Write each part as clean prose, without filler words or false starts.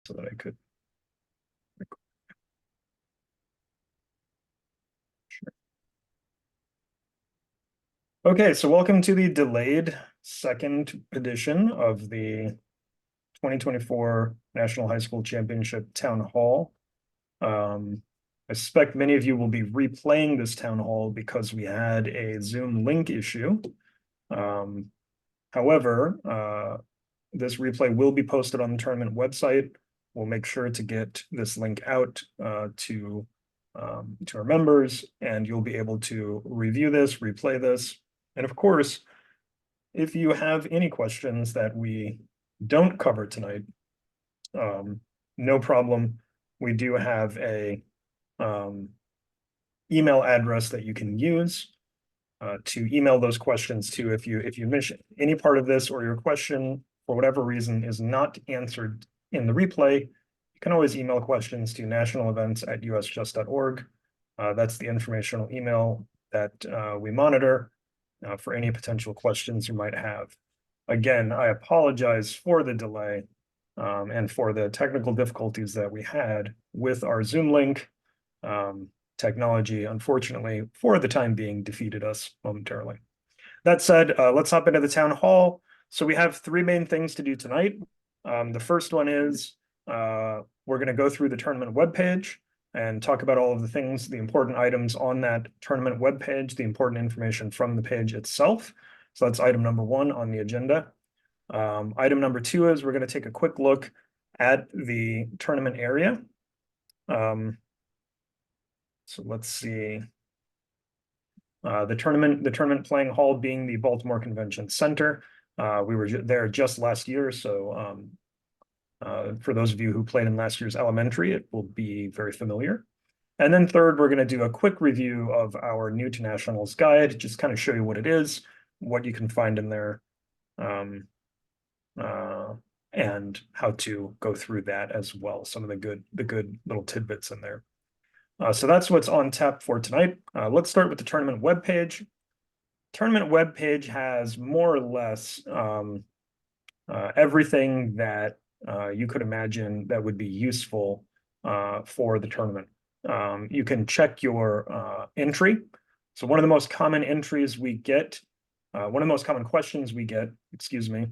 so that I could. Sure. Okay, so welcome to the delayed second edition of the 2024 National High School Championship Town Hall. I suspect many of you will be replaying this town hall because we had a Zoom link issue. However, this replay will be posted on the tournament website. We'll make sure to get this link out to our members, and you'll be able to review this, replay this. And of course, if you have any questions that we don't cover tonight, no problem. We do have a email address that you can use to email those questions to. If you miss any part of this or your question for whatever reason is not answered in the replay, you can always email questions to nationalevents@usjust.org. That's the informational email that we monitor for any potential questions you might have. Again, I apologize for the delay and for the technical difficulties that we had with our Zoom link. Technology, unfortunately, for the time being, defeated us momentarily. That said, let's hop into the town hall. So we have three main things to do tonight. The first one is we're going to go through the tournament webpage and talk about all of the things, the important items on that tournament webpage, the important information from the page itself. So that's item number one on the agenda. Item number two is we're going to take a quick look at the tournament area. So let's see. The tournament playing hall being the Baltimore Convention Center. We were there just last year, so for those of you who played in last year's elementary, it will be very familiar. And then third, we're going to do a quick review of our New to Nationals guide, just kind of show you what it is, what you can find in there, and how to go through that as well. Some of the good little tidbits in there. So that's what's on tap for tonight. Let's start with the tournament webpage. Tournament webpage has more or less everything that you could imagine that would be useful for the tournament. You can check your entry. So one of the most common entries we get, one of the most common questions we get, excuse me,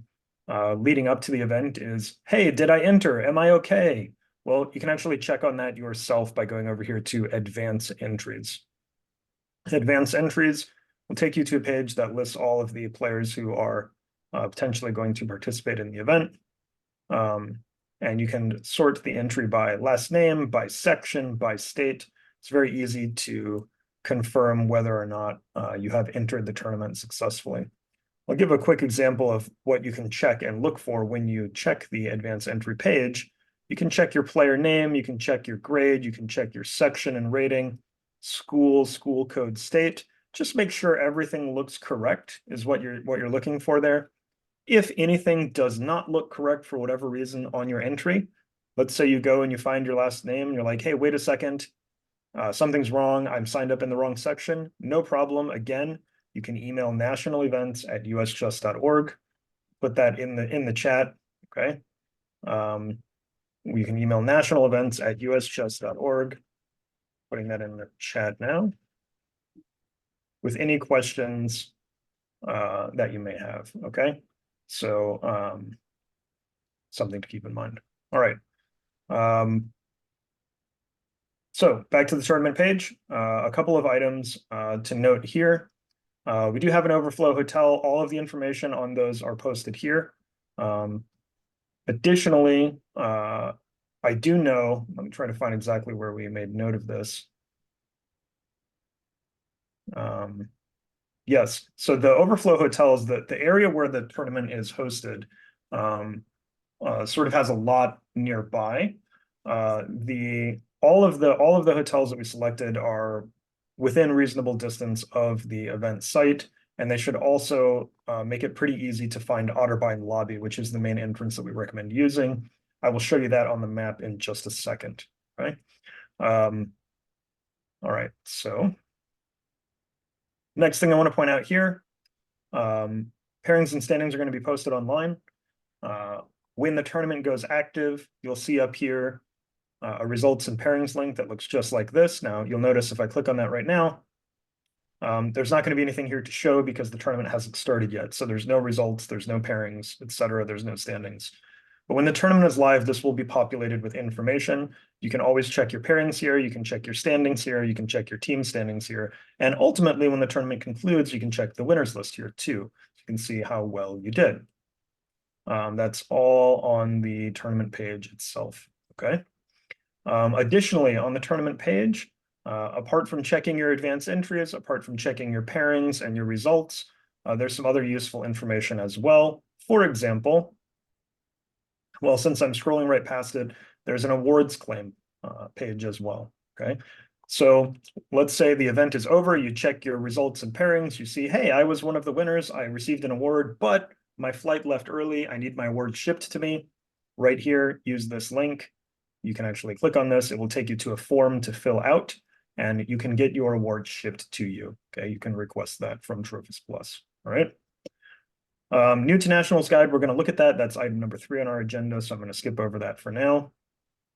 leading up to the event is, hey, did I enter? Am I okay? Well, you can actually check on that yourself by going over here to Advanced Entries. Advanced Entries will take you to a page that lists all of the players who are potentially going to participate in the event. And you can sort the entry by last name, by section, by state. It's very easy to confirm whether or not you have entered the tournament successfully. I'll give a quick example of what you can check and look for when you check the Advanced Entry page. You can check your player name, you can check your grade, you can check your section and rating, school code, state. Just make sure everything looks correct is what you're looking for there. If anything does not look correct for whatever reason on your entry, let's say you go and you find your last name and you're like, hey, wait a second, something's wrong, I'm signed up in the wrong section. No problem. Again, you can email nationalevents@usjust.org. Put that in the chat. Okay. You can email nationalevents@usjust.org. Putting that in the chat now. With any questions that you may have. Okay. So something to keep in mind. All right. So back to the tournament page. A couple of items to note here. We do have an overflow hotel. All of the information on those are posted here. Additionally, I do know, let me try to find exactly where we made note of this. Yes, so the overflow hotel is the area where the tournament is hosted, sort of has a lot nearby. All of the hotels that we selected are within reasonable distance of the event site, and they should also make it pretty easy to find Otterbein Lobby, which is the main entrance that we recommend using. I will show you that on the map in just a second. Okay. All right, so next thing I want to point out here, pairings and standings are going to be posted online. When the tournament goes active, you'll see up here a results and pairings link that looks just like this. Now, you'll notice if I click on that right now, there's not going to be anything here to show because the tournament hasn't started yet. So there's no results, there's no pairings, etc. There's no standings. But when the tournament is live, this will be populated with information. You can always check your pairings here. You can check your standings here. You can check your team standings here. And ultimately, when the tournament concludes, you can check the winners list here too. You can see how well you did. That's all on the tournament page itself. Okay. Additionally, on the tournament page, apart from checking your advanced entries, apart from checking your pairings and your results, there's some other useful information as well. For example, well, since I'm scrolling right past it, there's an awards claim page as well. Okay. So let's say the event is over, you check your results and pairings, you see, hey, I was one of the winners, I received an award, but my flight left early, I need my award shipped to me. Right here, use this link. You can actually click on this, it will take you to a form to fill out, and you can get your award shipped to you. Okay, you can request that from Trophies Plus. All right. New to Nationals Guide, we're going to look at that. That's item number 3 on our agenda, so I'm going to skip over that for now.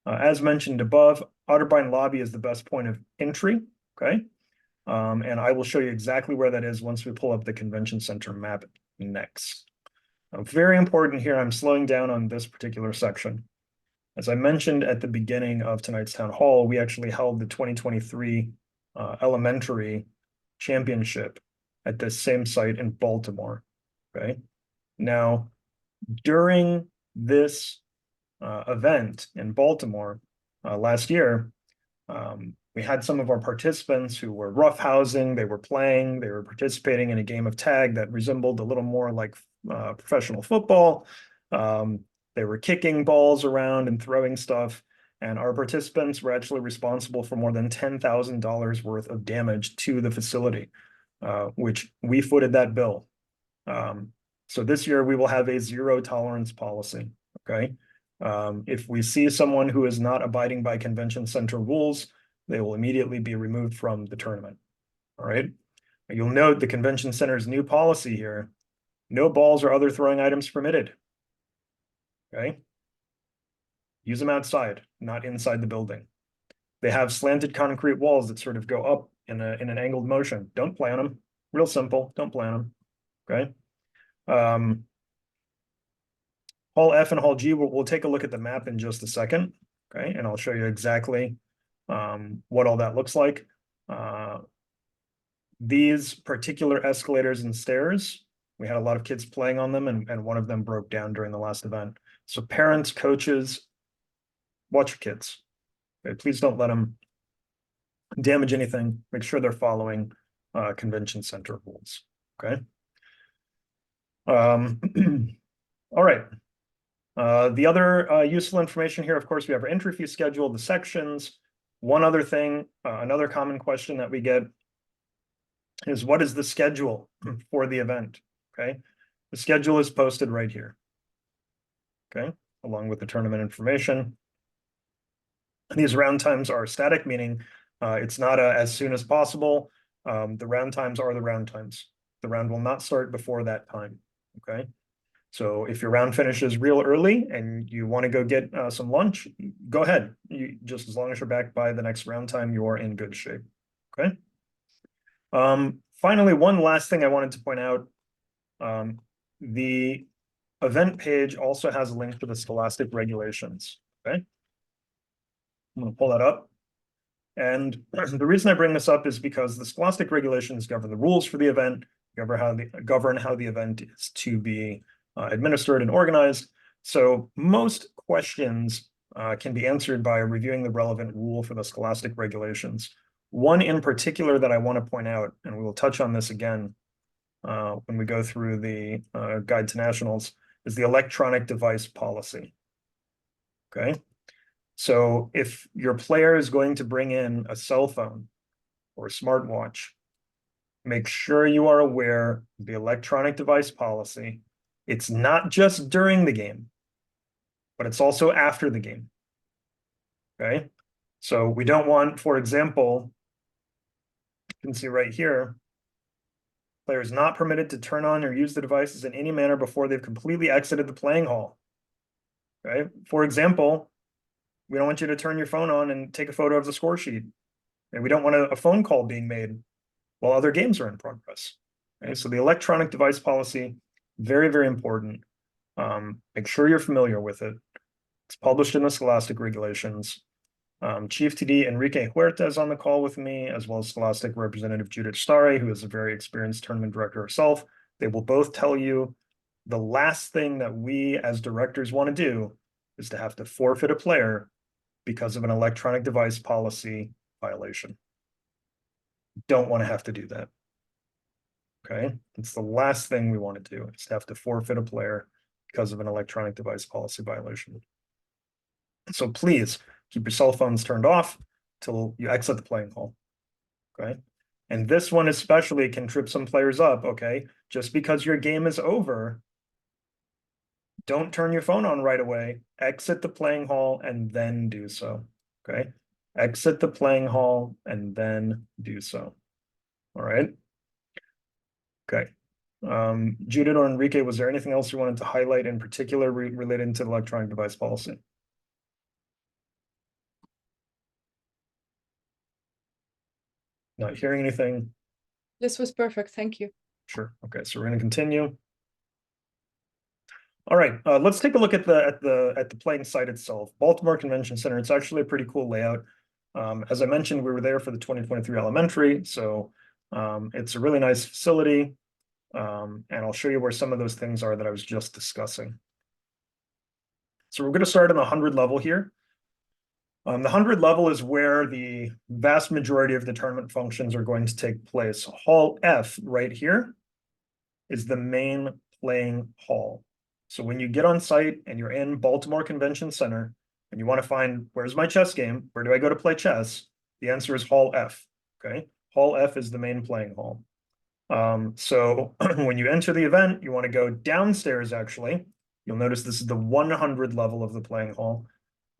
As mentioned above, Otterbein Lobby is the best point of entry, okay? And I will show you exactly where that is once we pull up the convention center map next. Now, very important here, I'm slowing down on this particular section. As I mentioned at the beginning of tonight's town hall, we actually held the 2023 elementary championship at this same site in Baltimore, okay? Now, during this event in Baltimore last year, we had some of our participants who were roughhousing, they were participating in a game of tag that resembled a little more like professional football. They were kicking balls around and throwing stuff, and our participants were actually responsible for more than $10,000 worth of damage to the facility, which we footed that bill. So this year we will have a zero tolerance policy, okay? If we see someone who is not abiding by convention center rules, they will immediately be removed from the tournament, all right? You'll note the convention center's new policy here, no balls or other throwing items permitted, okay? Use them outside, not inside the building. They have slanted concrete walls that sort of go up in an angled motion. Don't play on them. Real simple, don't play on them, okay? Hall F and Hall G, we'll take a look at the map in just a second, okay? And I'll show you exactly what all that looks like. These particular escalators and stairs, we had a lot of kids playing on them, and one of them broke down during the last event. So parents, coaches, watch your kids. Okay? Please don't let them damage anything. Make sure they're following convention center rules, okay? All right. The other useful information here, of course, we have our entry fee schedule, the sections. One other thing, another common question that we get is what is the schedule for the event, okay? The schedule is posted right here, okay? Along with the tournament information. These round times are static, meaning it's not as soon as possible. The round times are the round times. The round will not start before that time, okay? So if your round finishes real early and you want to go get some lunch, go ahead. Just as long as you're back by the next round time, you are in good shape, okay? Finally, one last thing I wanted to point out. The event page also has a link to the Scholastic regulations, okay? I'm going to pull that up. And the reason I bring this up is because the Scholastic regulations govern the rules for the event, govern how the event is to be administered and organized. So most questions can be answered by reviewing the relevant rule for the Scholastic regulations. One in particular that I want to point out, and we will touch on this again when we go through the Guide to Nationals, is the electronic device policy, okay? So if your player is going to bring in a cell phone or a smartwatch, make sure you are aware of the electronic device policy. It's not just during the game, but it's also after the game, okay? So we don't want, for example, you can see right here, players not permitted to turn on or use the devices in any manner before they've completely exited the playing hall. Okay. For example, we don't want you to turn your phone on and take a photo of the score sheet. And we don't want a phone call being made while other games are in progress. Okay. So the electronic device policy, very, very important. Make sure you're familiar with it. It's published in the Scholastic regulations. Chief TD Enrique Huerta is on the call with me, as well as Scholastic Representative Judith Stare, who is a very experienced tournament director herself. They will both tell you the last thing that we as directors want to do is to have to forfeit a player because of an electronic device policy violation. Don't want to have to do that. Okay, it's the last thing we want to do is to have to forfeit a player because of an electronic device policy violation. So please keep your cell phones turned off till you exit the playing hall. Okay. And this one especially can trip some players up. Okay. Just because your game is over, don't turn your phone on right away. Exit the playing hall and then do so. Okay. Exit the playing hall and then do so. All right. Okay. Judith or Enrique, was there anything else you wanted to highlight in particular related to the electronic device policy? Not hearing anything? This was perfect. Thank you. Sure. Okay, so we're going to continue. All right, let's take a look at the playing site itself. Baltimore Convention Center. It's actually a pretty cool layout. As I mentioned, we were there for the 2023 elementary, so it's a really nice facility. And I'll show you where some of those things are that I was just discussing. So we're going to start on the 100 level here. The 100 level is where the vast majority of the tournament functions are going to take place. Hall F right here is the main playing hall. So when you get on site and you're in Baltimore Convention Center and you want to find where's my chess game, where do I go to play chess? The answer is Hall F. Okay, Hall F is the main playing hall. So when you enter the event, you want to go downstairs. Actually, you'll notice this is the 100 level of the playing hall.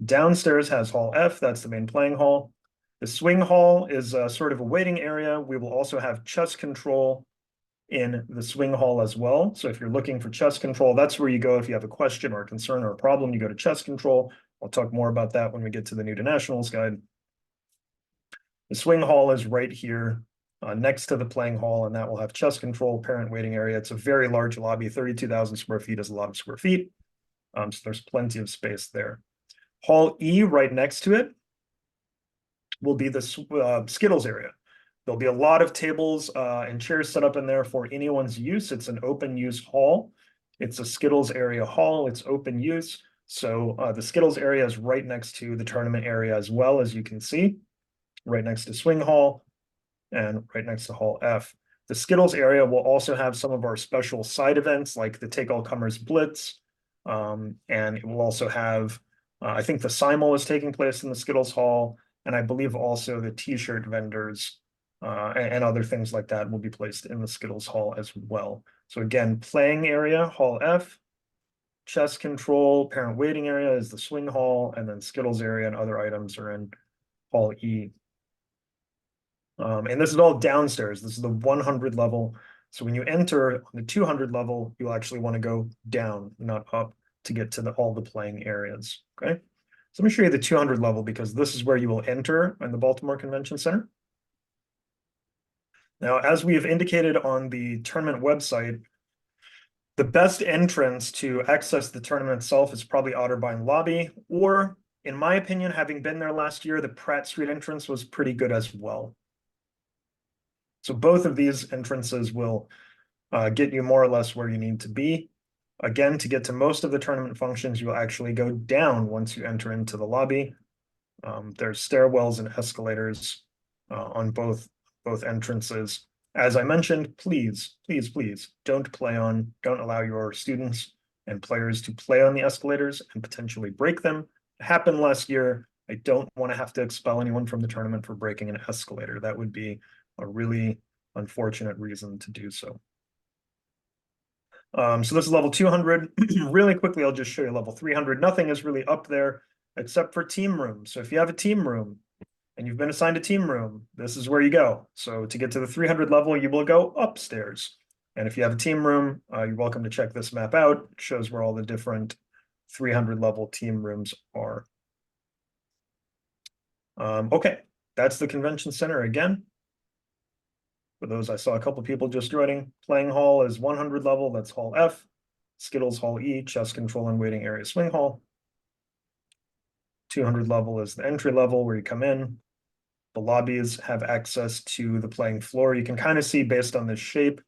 Downstairs has Hall F. That's the main playing hall. The swing hall is sort of a waiting area. We will also have chess control in the swing hall as well. So if you're looking for chess control, that's where you go if you have a question or a concern or a problem, you go to chess control. I'll talk more about that when we get to the New to Nationals guide. The swing hall is right here next to the playing hall, and that will have chess control, parent waiting area. It's a very large lobby. 32,000 square feet is a lot of square feet. So there's plenty of space there. Hall E right next to it will be the Skittles area. There'll be a lot of tables and chairs set up in there for anyone's use. It's an open use hall. It's a Skittles area hall. It's open use. So the Skittles area is right next to the tournament area as well, as you can see, right next to Swing Hall and right next to Hall F. The Skittles area will also have some of our special side events like the Take All Comers Blitz. And it will also have, I think the Simul is taking place in the Skittles Hall. And I believe also the t-shirt vendors and other things like that will be placed in the Skittles Hall as well. So again, playing area, Hall F, chess control, parent waiting area is the swing hall, and then Skittles area and other items are in Hall E. And this is all downstairs. This is the 100 level. So when you enter on the 200 level, you'll actually want to go down, not up, to get to all the playing areas. Okay. So let me show you the 200 level because this is where you will enter in the Baltimore Convention Center. Now, as we have indicated on the tournament website, the best entrance to access the tournament itself is probably Otterbein Lobby, or in my opinion, having been there last year, the Pratt Street entrance was pretty good as well. So both of these entrances will get you more or less where you need to be. Again, to get to most of the tournament functions, you'll actually go down once you enter into the lobby. There's stairwells and escalators on both entrances. As I mentioned, please don't allow your students and players to play on the escalators and potentially break them. It happened last year. I don't want to have to expel anyone from the tournament for breaking an escalator. That would be a really unfortunate reason to do so. So this is level 200. Really quickly, I'll just show you level 300. Nothing is really up there except for team room. So if you have a team room and you've been assigned a team room, this is where you go. So to get to the 300 level, you will go upstairs. And if you have a team room, you're welcome to check this map out. It shows where all the different 300 level team rooms are. Okay, that's the convention center again. For those, I saw a couple people just joining. Playing hall is 100 level, that's hall F. Skittles hall E, chess control and waiting area swing hall. 200 level is the entry level where you come in. The lobbies have access to the playing floor. You can kind of see based on this shape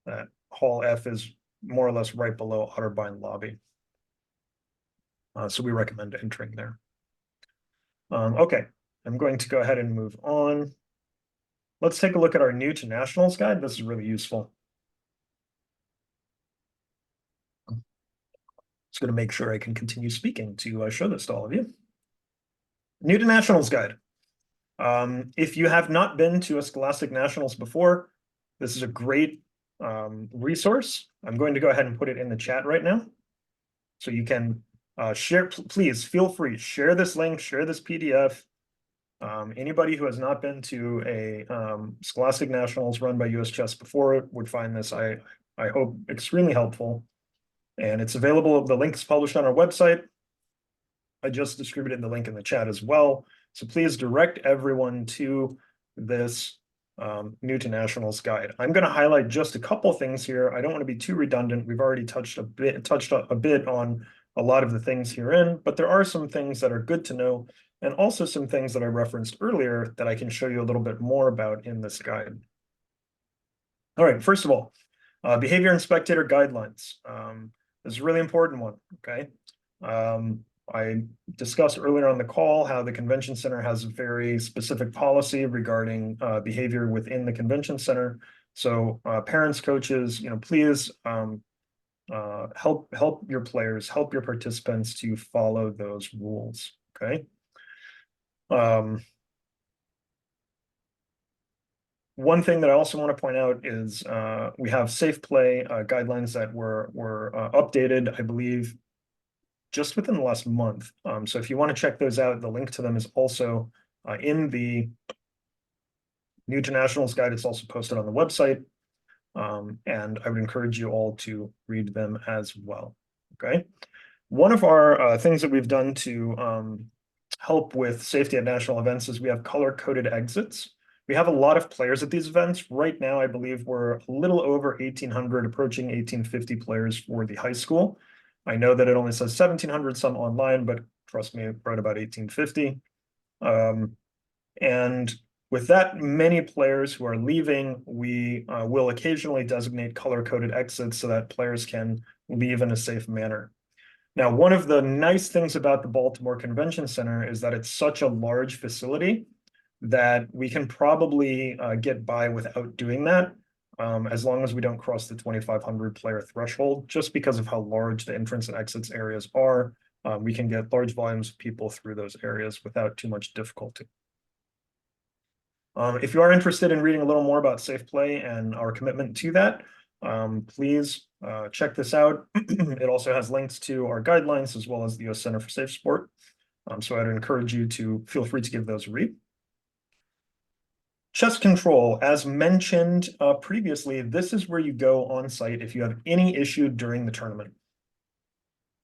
that hall F is more or less right below Otterbein lobby. So we recommend entering there. Okay, I'm going to go ahead and move on. Let's take a look at our new to nationals guide. This is really useful. Just going to make sure I can continue speaking to show this to all of you. New to nationals guide. If you have not been to a Scholastic Nationals before, this is a great resource. I'm going to go ahead and put it in the chat right now. So you can share, please feel free, share this link, share this PDF. Anybody who has not been to a Scholastic Nationals run by US Chess before would find this, I hope, extremely helpful. And it's available, the link is published on our website. I just distributed the link in the chat as well. So please direct everyone to this new to nationals guide. I'm going to highlight just a couple things here. I don't want to be too redundant. We've already touched a bit on a lot of the things herein, but there are some things that are good to know, and also some things that I referenced earlier that I can show you a little bit more about in this guide. All right, first of all, behavior and spectator guidelines. This is a really important one, okay? I discussed earlier on the call how the convention center has a very specific policy regarding behavior within the convention center. So parents, coaches, please help your players, help your participants to follow those rules, okay? One thing that I also want to point out is we have safe play guidelines that were updated, I believe, just within the last month. So if you want to check those out, the link to them is also in the new to nationals guide. It's also posted on the website. And I would encourage you all to read them as well. Okay. One of our things that we've done to help with safety at national events is we have color-coded exits. We have a lot of players at these events. Right now, I believe we're a little over 1,800, approaching 1,850 players for the high school. I know that it only says 1,700 some online, but trust me, right about 1,850. And with that many players who are leaving, we will occasionally designate color-coded exits so that players can leave in a safe manner. Now, one of the nice things about the Baltimore Convention Center is that it's such a large facility that we can probably get by without doing that, as long as we don't cross the 2,500 player threshold. Just because of how large the entrance and exits areas are, we can get large volumes of people through those areas without too much difficulty. If you are interested in reading a little more about safe play and our commitment to that, please check this out. It also has links to our guidelines as well as the US Center for Safe Sport. So I'd encourage you to feel free to give those a read. Chess control, as mentioned previously, this is where you go on site if you have any issue during the tournament.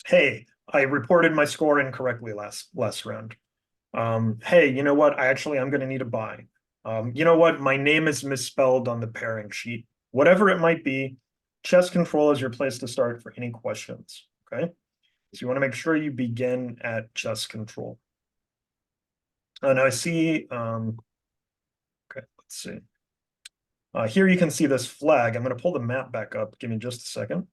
Hey, I reported my score incorrectly last round. Hey, you know what? I'm going to need a buy. You know what? My name is misspelled on the pairing sheet. Whatever it might be, chess control is your place to start for any questions, okay? So you want to make sure you begin at chess control. And I see, okay, let's see. Here you can see this flag. I'm going to pull the map back up. Give me just a second.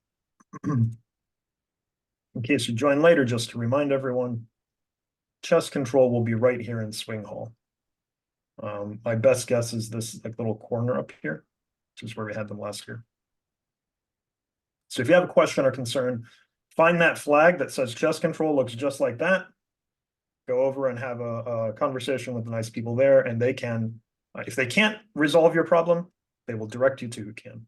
In case you join later, just to remind everyone, chess control will be right here in Swing Hall. My best guess is this like little corner up here, which is where we had them last year. So if you have a question or concern, find that flag that says chess control, looks just like that. Go over and have a conversation with the nice people there, and they can, if they can't resolve your problem, they will direct you to who can.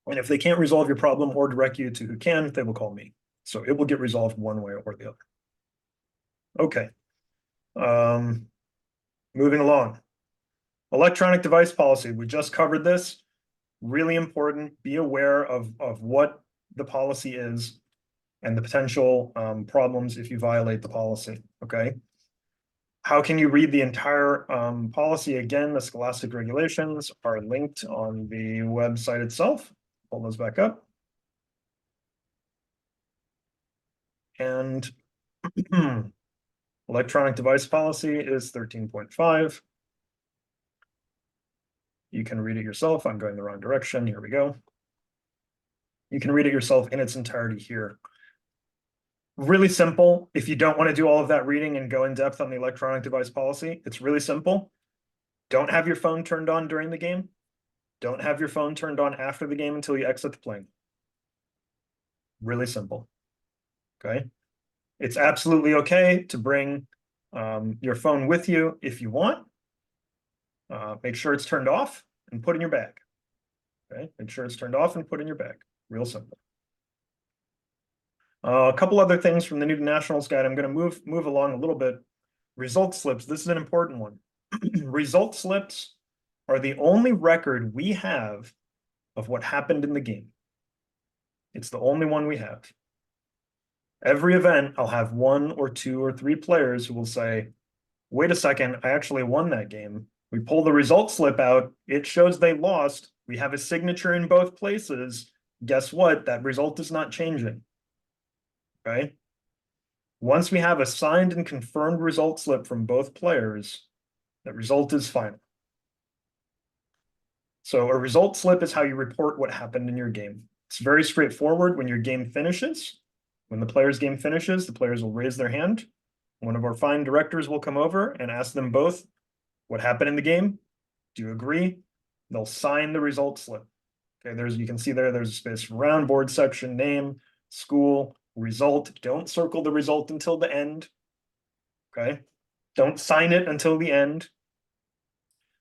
And if they can't resolve your problem or direct you to who can, they will call me. So it will get resolved one way or the other. Okay. Moving along. Electronic device policy. We just covered this. Really important. Be aware of what the policy is and the potential problems if you violate the policy, okay? How can you read the entire policy? Again, the scholastic regulations are linked on the website itself. Pull those back up. And electronic device policy is 13.5. You can read it yourself. I'm going the wrong direction. Here we go. You can read it yourself in its entirety here. Really simple. If you don't want to do all of that reading and go in depth on the electronic device policy, it's really simple. Don't have your phone turned on during the game. Don't have your phone turned on after the game until you exit the plane. Really simple. Okay. It's absolutely okay to bring your phone with you if you want. Make sure it's turned off and put in your bag. Okay. Make sure it's turned off and put in your bag. Real simple. A couple other things from the new Nationals guide. I'm going to move along a little bit. Result slips. This is an important one. Result slips are the only record we have of what happened in the game. It's the only one we have. Every event, I'll have 1 or 2 or 3 players who will say, wait a second, I actually won that game. We pull the result slip out. It shows they lost. We have a signature in both places. Guess what? That result is not changing. Okay. Once we have a signed and confirmed result slip from both players, that result is final. So a result slip is how you report what happened in your game. It's very straightforward. When your game finishes, when the player's game finishes, the players will raise their hand. One of our fine directors will come over and ask them both what happened in the game. Do you agree? They'll sign the result slip. Okay, you can see there's a space for round, board section, name, school, result. Don't circle the result until the end. Okay. Don't sign it until the end.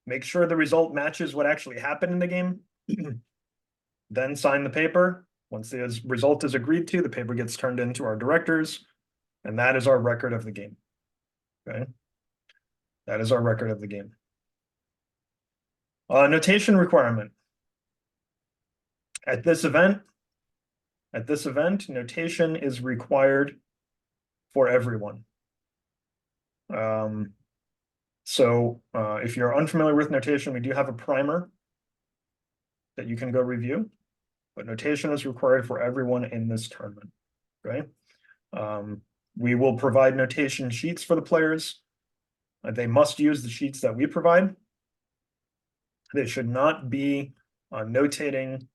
Make sure the result matches what actually happened in the game. Then sign the paper. Once the result is agreed to, the paper gets turned into our directors, and that is our record of the game. Okay. That is our record of the game. Notation requirement. At this event, notation is required for everyone. So if you're unfamiliar with notation, we do have a primer that you can go review, but notation is required for everyone in this tournament. Okay. We will provide notation sheets for the players. They must use the sheets that we provide. They should not be notating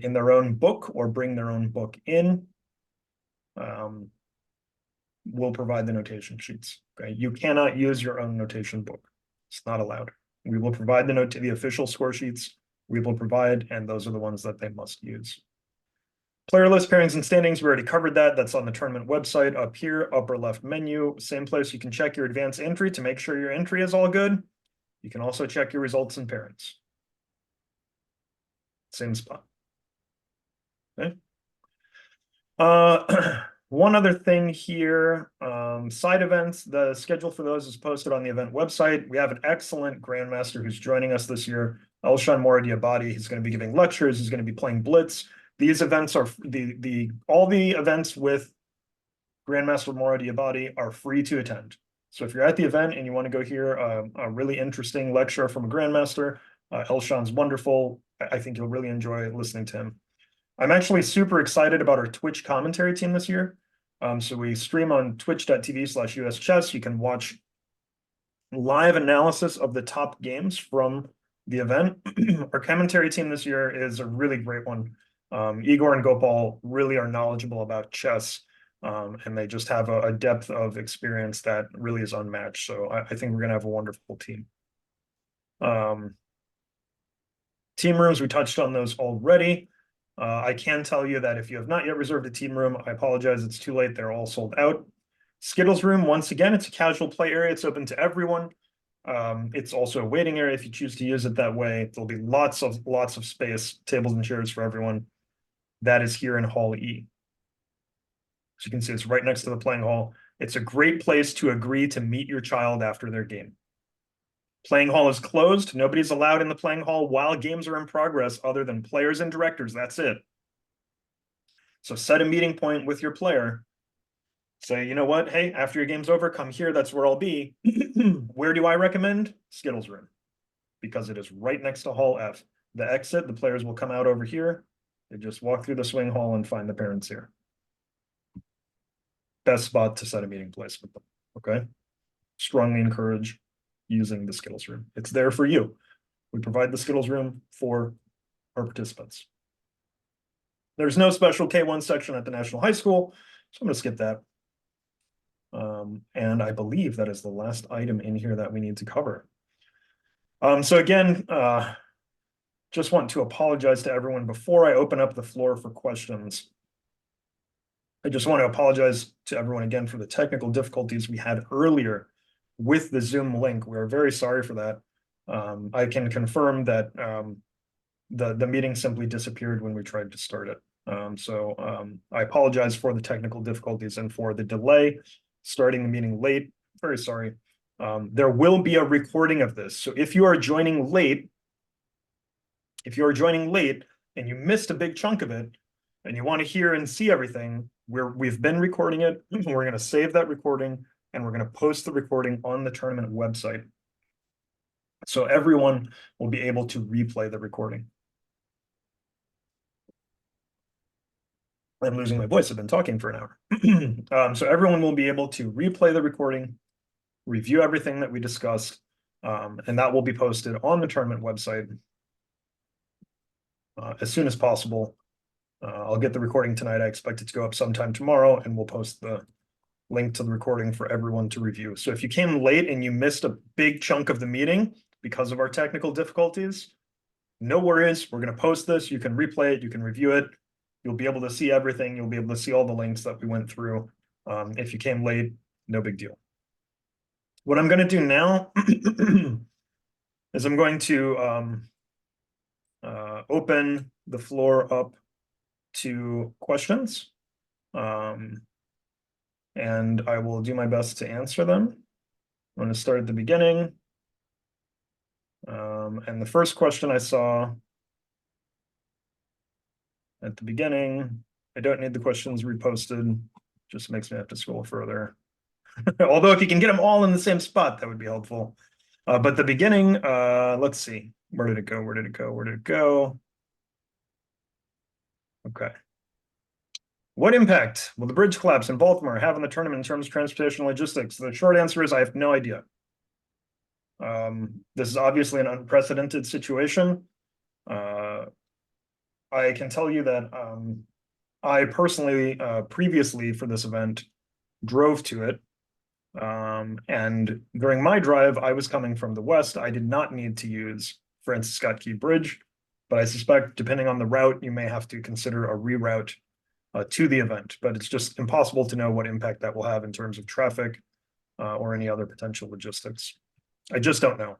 in their own book or bring their own book in. We'll provide the notation sheets. Okay, you cannot use your own notation book. It's not allowed. We will provide the official score sheets. We will provide, and those are the ones that they must use. Player list, pairings, and standings. We already covered that. That's on the tournament website up here, upper left menu. Same place you can check your advanced entry to make sure your entry is all good. You can also check your results and pairings. Same spot. Okay. One other thing here, side events, the schedule for those is posted on the event website. We have an excellent grandmaster who's joining us this year, Elshan Moradiabadi. He's going to be giving lectures. He's going to be playing Blitz. These events are all the events with Grandmaster Moradiabadi are free to attend. So if you're at the event and you want to go hear a really interesting lecture from a grandmaster, Elshan's wonderful. I think you'll really enjoy listening to him. I'm actually super excited about our Twitch commentary team this year. So we stream on twitch.tv/uschess. You can watch live analysis of the top games from the event. Our commentary team this year is a really great one. Igor and Gopal really are knowledgeable about chess, and they just have a depth of experience that really is unmatched. So I think we're going to have a wonderful team. Team rooms, we touched on those already. I can tell you that if you have not yet reserved a team room, I apologize, it's too late. They're all sold out. Skittles room, once again, it's a casual play area. It's open to everyone. It's also a waiting area if you choose to use it that way. There'll be lots of space, tables and chairs for everyone. That is here in Hall E. So you can see it's right next to the playing hall. It's a great place to agree to meet your child after their game. Playing hall is closed. Nobody's allowed in the playing hall while games are in progress other than players and directors. That's it. So set a meeting point with your player. Say, you know what? Hey, after your game's over, come here. That's where I'll be. Where do I recommend? Skittles room, because it is right next to Hall F. The exit, the players will come out over here. They just walk through the swing hall and find the parents here. Best spot to set a meeting place with them. Okay. Strongly encourage using the Skittles room. It's there for you. We provide the Skittles room for our participants. There's no special K1 section at the National High School, so I'm going to skip that. And I believe that is the last item in here that we need to cover. So again, just want to apologize to everyone before I open up the floor for questions. I just want to apologize to everyone again for the technical difficulties we had earlier with the Zoom link. We're very sorry for that. I can confirm that the meeting simply disappeared when we tried to start it. I apologize for the technical difficulties and for the delay starting the meeting late. Very sorry. There will be a recording of this. So if you are joining late, and you missed a big chunk of it and you want to hear and see everything, we've been recording it. We're going to save that recording and we're going to post the recording on the tournament website. So everyone will be able to replay the recording. I'm losing my voice. I've been talking for an hour. So everyone will be able to replay the recording, review everything that we discussed, and that will be posted on the tournament website as soon as possible. I'll get the recording tonight. I expect it to go up sometime tomorrow, and we'll post the link to the recording for everyone to review. So if you came late and you missed a big chunk of the meeting because of our technical difficulties, no worries. We're going to post this. You can replay it. You can review it. You'll be able to see everything. You'll be able to see all the links that we went through. If you came late, no big deal. What I'm going to do now is I'm going to open the floor up to questions. And I will do my best to answer them. I'm going to start at the beginning. And the first question I saw at the beginning, I don't need the questions reposted, just makes me have to scroll further. Although if you can get them all in the same spot, that would be helpful. But the beginning, let's see. Where did it go? Where did it go? Where did it go? Okay. What impact will the bridge collapse in Baltimore have on the tournament in terms of transportation and logistics? The short answer is I have no idea. This is obviously an unprecedented situation. I can tell you that I personally, previously for this event, drove to it. And during my drive, I was coming from the west. I did not need to use Francis Scott Key Bridge, but I suspect depending on the route, you may have to consider a reroute to the event. But it's just impossible to know what impact that will have in terms of traffic or any other potential logistics. I just don't know.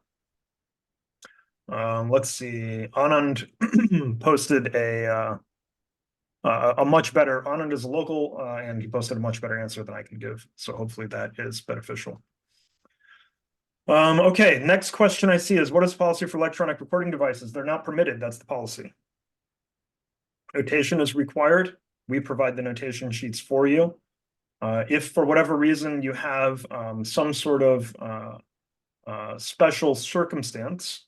Let's see. Anand posted a much better. Anand is a local, and he posted a much better answer than I can give. So hopefully that is beneficial. Okay, next question I see is, what is the policy for electronic recording devices? They're not permitted. That's the policy. Notation is required. We provide the notation sheets for you. If for whatever reason you have some sort of special circumstance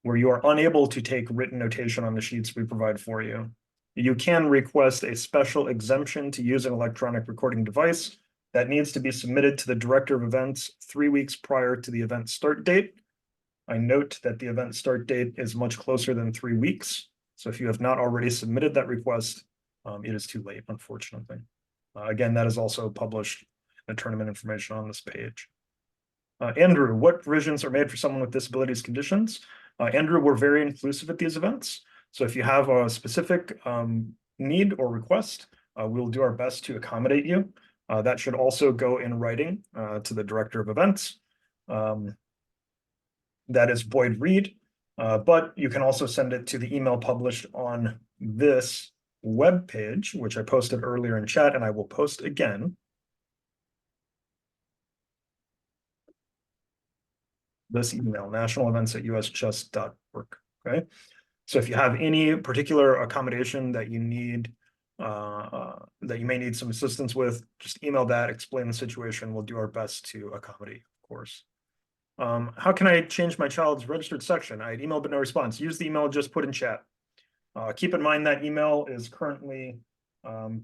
where you are unable to take written notation on the sheets we provide for you, you can request a special exemption to use an electronic recording device that needs to be submitted to the director of events 3 weeks prior to the event start date. I note that the event start date is much closer than 3 weeks. So if you have not already submitted that request, it is too late, unfortunately. Again, that is also published in the tournament information on this page. Andrew, what provisions are made for someone with disabilities conditions? Andrew, we're very inclusive at these events. So if you have a specific need or request, we'll do our best to accommodate you. That should also go in writing to the director of events. That is Boyd Reed, but you can also send it to the email published on this web page, which I posted earlier in chat, and I will post again. This email, nationalevents@uschess.org. Okay. So if you have any particular accommodation that you need that you may need some assistance with, just email that, explain the situation. We'll do our best to accommodate, of course. How can I change my child's registered section? I had emailed but no response. Use the email just put in chat. Keep in mind that email is currently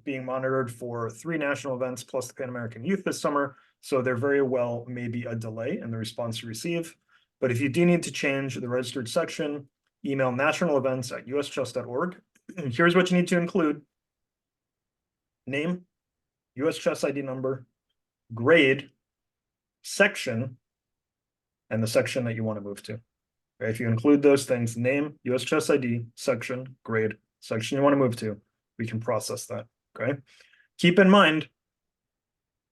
being monitored for 3 national events plus the Pan American Youth this summer. So there very well may be a delay in the response you receive. But if you do need to change the registered section, email nationalevents@uschess.org. Here's what you need to include: name, US chess ID number, grade, section, and the section that you want to move to. Okay, if you include those things, name, US chess ID, section, grade, section you want to move to, we can process that. Okay. Keep in mind,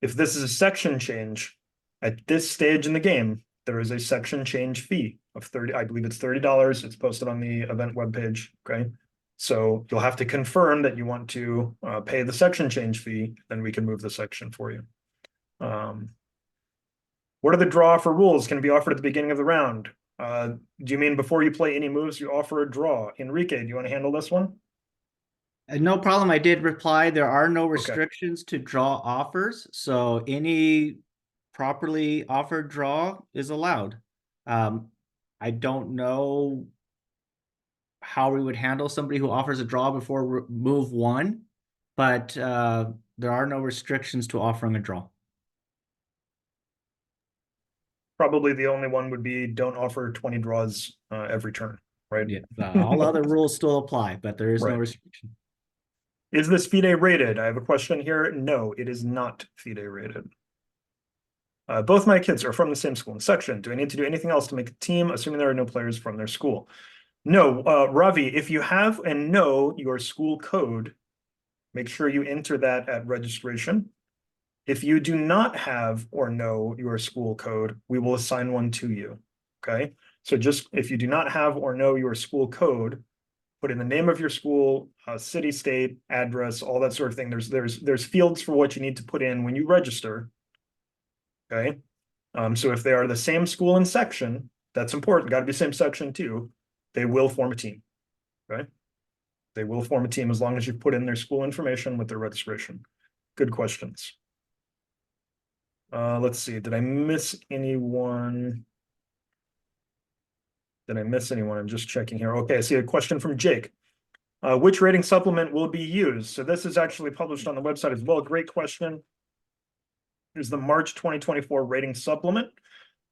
if this is a section change, at this stage in the game, there is a section change fee of 30, I believe it's $30. It's posted on the event webpage. Okay. So you'll have to confirm that you want to pay the section change fee, then we can move the section for you. What are the draw for rules can be offered at the beginning of the round? Do you mean before you play any moves, you offer a draw? Enrique, do you want to handle this one? No problem. I did reply. There are no Okay. restrictions to draw offers, so any properly offered draw is allowed. I don't know how we would handle somebody who offers a draw before move 1, but there are no restrictions to offering a draw. Probably the only one would be don't offer 20 draws every turn, right? Yeah, all other rules still apply, but there is no Right. restriction. Is this FIDE rated? I have a question here. No, it is not FIDE rated. Both my kids are from the same school and section. Do I need to do anything else to make a team, assuming there are no players from their school? No, Ravi, if you have and know your school code, make sure you enter that at registration. If you do not have or know your school code, we will assign one to you. Okay. So just if you do not have or know your school code, put in the name of your school, city, state, address, all that sort of thing. There's fields for what you need to put in when you register. Okay. So if they are the same school and section, that's important. Got to be same section too. They will form a team. Okay. They will form a team as long as you put in their school information with their registration. Good questions. Let's see. Did I miss anyone? Did I miss anyone? I'm just checking here. Okay, I see a question from Jake. Which rating supplement will be used? So this is actually published on the website as well. Great question. Here's the March 2024 rating supplement.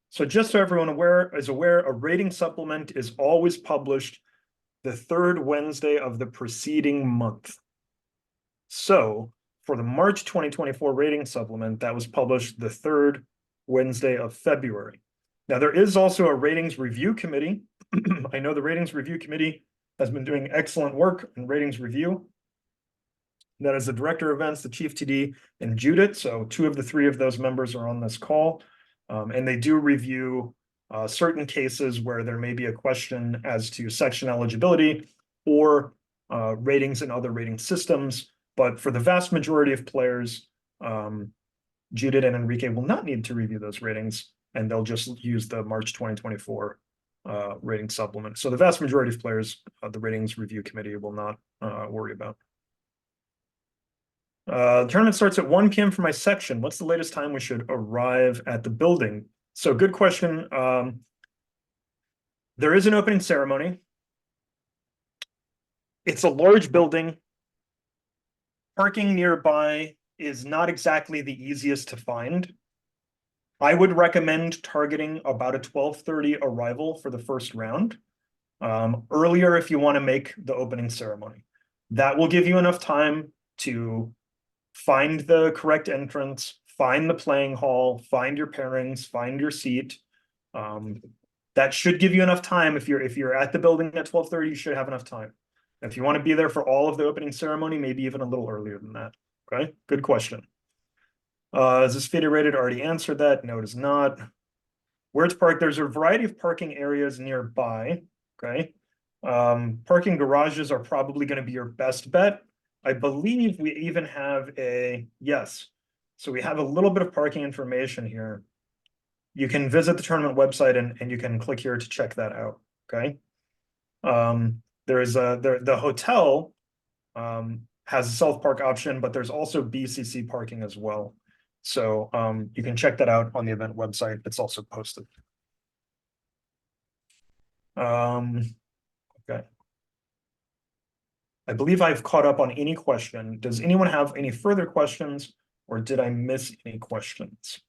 So just so everyone is aware, a rating supplement is always published the 3rd Wednesday of the preceding month. So for the March 2024 rating supplement, that was published the 3rd Wednesday of February. Now, there is also a ratings review committee. I know the ratings review committee has been doing excellent work in ratings review. That is the director of events, the chief TD, and Judith. So 2 of the 3 of those members are on this call. And they do review certain cases where there may be a question as to section eligibility or ratings and other rating systems. But for the vast majority of players, Judith and Enrique will not need to review those ratings, and they'll just use the March 2024 rating supplement. So the vast majority of players, the ratings review committee will not worry about. The tournament starts at 1 p.m. for my section. What's the latest time we should arrive at the building? So good question. There is an opening ceremony. It's a large building. Parking nearby is not exactly the easiest to find. I would recommend targeting about a 12:30 arrival for the first round. Earlier if you want to make the opening ceremony. That will give you enough time to find the correct entrance, find the playing hall, find your pairings, find your seat. That should give you enough time. If you're at the building at 12:30, you should have enough time. If you want to be there for all of the opening ceremony, maybe even a little earlier than that. Okay, good question. Is this FIDE rated? Already answered that. No, it is not. Where to park? There's a variety of parking areas nearby. Okay. Parking garages are probably going to be your best bet. I believe we even have yes. So we have a little bit of parking information here. You can visit the tournament website and you can click here to check that out. Okay. There is the hotel has a self-park option, but there's also BCC parking as well. So you can check that out on the event website. It's also posted. Okay. I believe I've caught up on any question. Does anyone have any further questions, or did I miss any questions?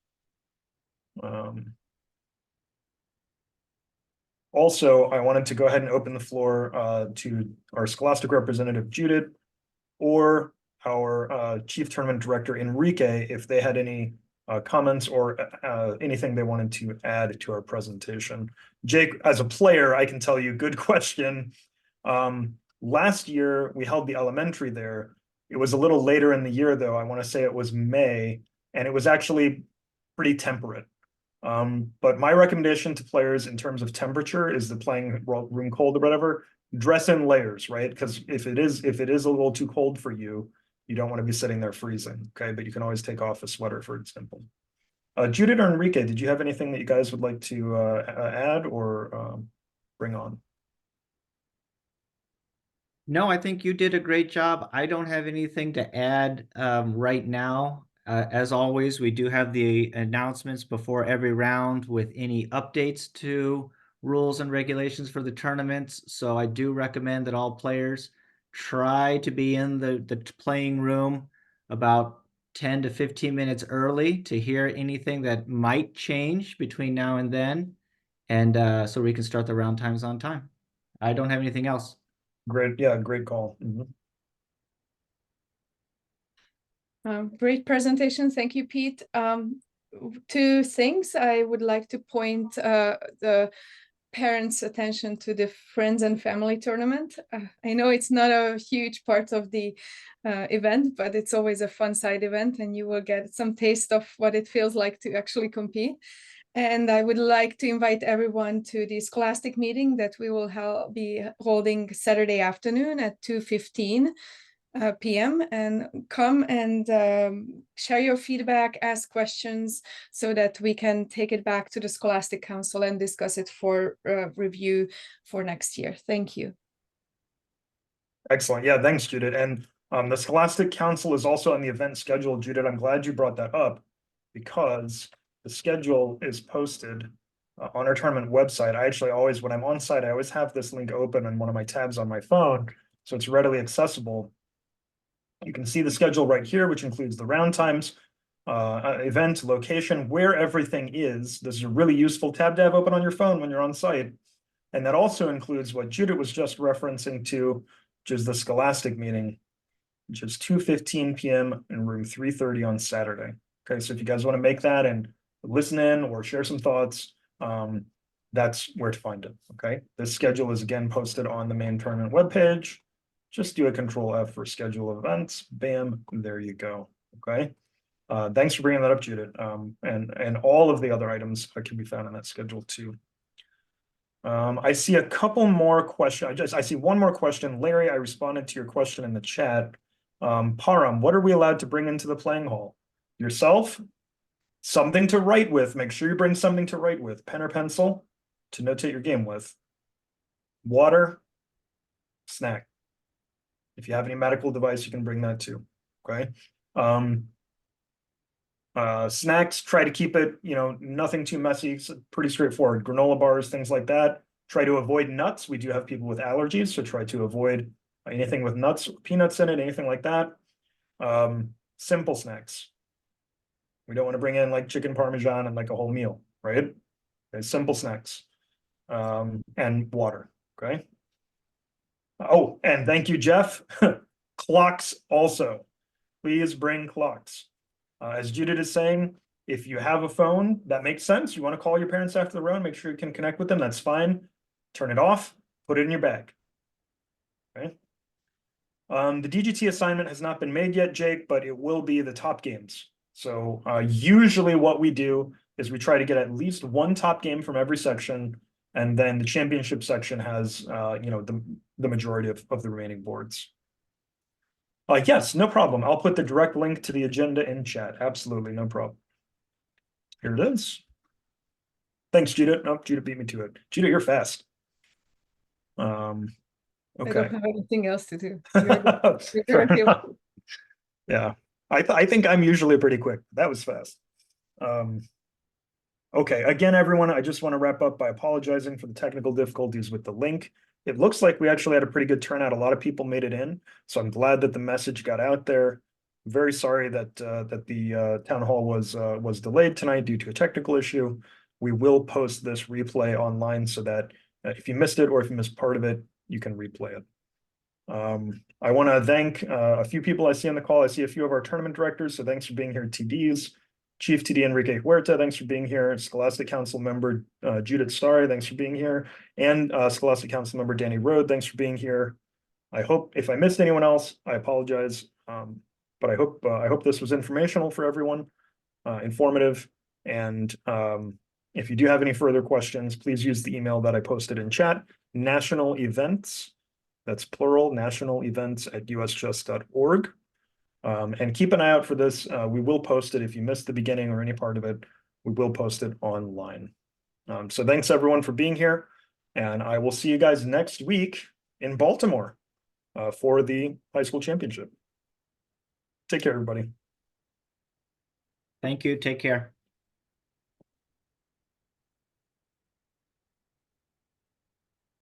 Also, I wanted to go ahead and open the floor to our Scholastic representative, Judith, or our Chief Tournament Director, Enrique, if they had any comments or anything they wanted to add to our presentation. Jake, as a player, I can tell you, good question. Last year, we held the elementary there. It was a little later in the year, though. I want to say it was May, and it was actually pretty temperate. But my recommendation to players in terms of temperature is the playing room cold or whatever, dress in layers, right? Because if it is a little too cold for you, you don't want to be sitting there freezing, okay? But you can always take off a sweater, for example. Judith or Enrique, did you have anything that you guys would like to add or bring on? No, I think you did a great job. I don't have anything to add right now. As always, we do have the announcements before every round with any updates to rules and regulations for the tournaments. So I do recommend that all players try to be in the playing room about 10 to 15 minutes early to hear anything that might change between now and then. And so we can start the round times on time. I don't have anything else. Great, yeah, great call. Great presentation. Thank you, Pete. Two things I would like to point the parents' attention to the friends and family tournament. I know it's not a huge part of the event, but it's always a fun side event, and you will get some taste of what it feels like to actually compete. And I would like to invite everyone to the Scholastic meeting that we will be holding Saturday afternoon at 2:15 p.m. and come and share your feedback, ask questions so that we can take it back to the Scholastic Council and discuss it for review for next year. Thank you. Excellent. Yeah, thanks, Judith. And the Scholastic Council is also on the event schedule. Judith, I'm glad you brought that up because the schedule is posted on our tournament website. I actually always, when I'm on site, I always have this link open in one of my tabs on my phone, so it's readily accessible. You can see the schedule right here, which includes the round times, event, location, where everything is. This is a really useful tab to have open on your phone when you're on site. And that also includes what Judith was just referencing to, which is the Scholastic meeting, which is 2:15 p.m. in room 330 on Saturday. Okay, so if you guys want to make that and listen in or share some thoughts, that's where to find it. Okay, this schedule is again posted on the main tournament webpage. Just do a Control F for schedule events. Bam, there you go. Okay, thanks for bringing that up, Judith. And all of the other items can be found in that schedule too. I see a couple more questions. I see one more question. Larry, I responded to your question in the chat. Param, what are we allowed to bring into the playing hall? Yourself? Something to write with. Make sure you bring something to write with. Pen or pencil to notate your game with. Water, snack. If you have any medical device, you can bring that too. Okay. Snacks, try to keep it, nothing too messy. It's pretty straightforward. Granola bars, things like that. Try to avoid nuts. We do have people with allergies, so try to avoid anything with nuts, peanuts in it, anything like that. Simple snacks. We don't want to bring in like chicken parmesan and like a whole meal, right? Okay, simple snacks. And water, okay? Oh, and thank you, Jeff. Clocks also. Please bring clocks. As Judith is saying, if you have a phone, that makes sense. You want to call your parents after the round, make sure you can connect with them. That's fine. Turn it off, put it in your bag. Okay. The DGT assignment has not been made yet, Jake, but it will be the top games. So usually what we do is we try to get at least one top game from every section, and then the championship section has the majority of the remaining boards. Yes, no problem. I'll put the direct link to the agenda in chat. Absolutely, no problem. Here it is. Thanks, Judith. Nope, Judith beat me to it. Judith, you're fast. I Okay. don't have anything else to do. You're Fair very enough. Yeah, I think I'm usually pretty quick. That was fast. Okay, again, everyone, I just want to wrap up by apologizing for the technical difficulties with the link. It looks like we actually had a pretty good turnout. A lot of people made it in, so I'm glad that the message got out there. Very sorry that the town hall was delayed tonight due to a technical issue. We will post this replay online so that if you missed it or if you missed part of it, you can replay it. I want to thank a few people I see on the call. I see a few of our tournament directors, so thanks for being here, TDs. Chief TD Enrique Huerta, thanks for being here. Scholastic Council member Judith Starr, thanks for being here. And Scholastic Council member Danny Rode, thanks for being here. I hope if I missed anyone else, I apologize. But I hope this was informational for everyone, informative. And if you do have any further questions, please use the email that I posted in chat, national events. That's plural, nationalevents@usjust.org. And keep an eye out for this. We will post it. If you missed the beginning or any part of it, we will post it online. So thanks everyone for being here. And I will see you guys next week in Baltimore for the high school championship. Take care, everybody. Thank you. Take care.